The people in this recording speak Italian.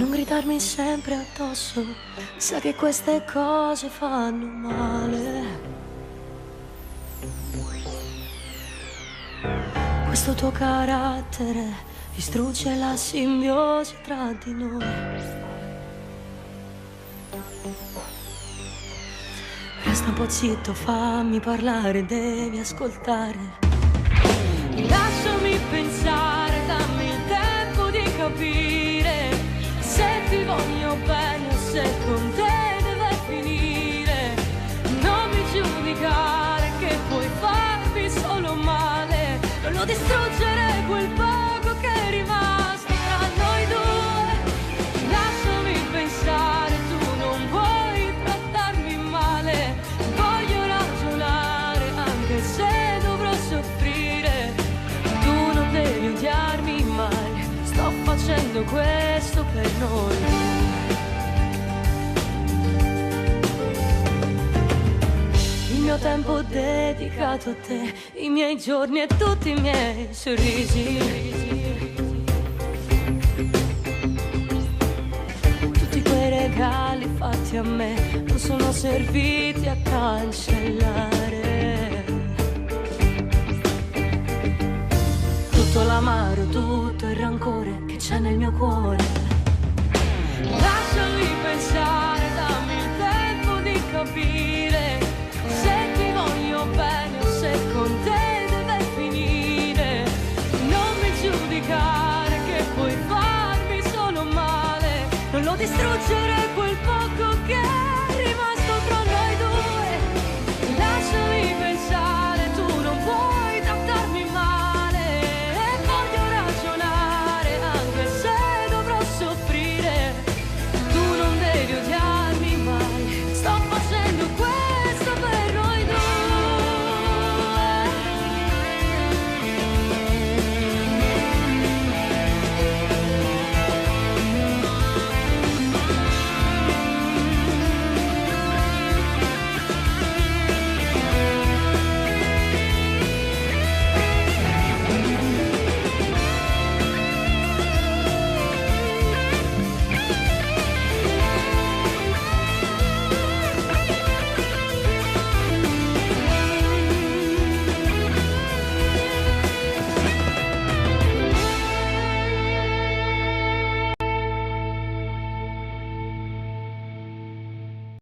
Non gridarmi sempre addosso, sa che queste cose fanno male. Questo tuo carattere distrugge la simbiosi tra di noi. Resta un po' zitto, fammi parlare, devi ascoltare. Lasciami pensare, dammi il tempo di capire se ti voglio bene o se con te deve finire. Non mi giudicare che puoi farmi solo male, non lo distruggere quel poco che è rimasto tra noi due. Lasciami pensare, tu non vuoi trattarmi male, voglio ragionare anche se dovrò soffrire. Tu non devi odiarmi mai, sto facendo questo per noi. Il mio tempo dedicato a te, i miei giorni e tutti i miei sorrisi. Tutti quei regali fatti a me non sono serviti a cancellare tutto l'amaro, tutto il rancore che c'è nel mio cuore. Lasciami pensare, dammi il tempo di capire se ti voglio bene o se con te deve finire. Non mi giudicare che puoi farmi solo male, non lo distruggere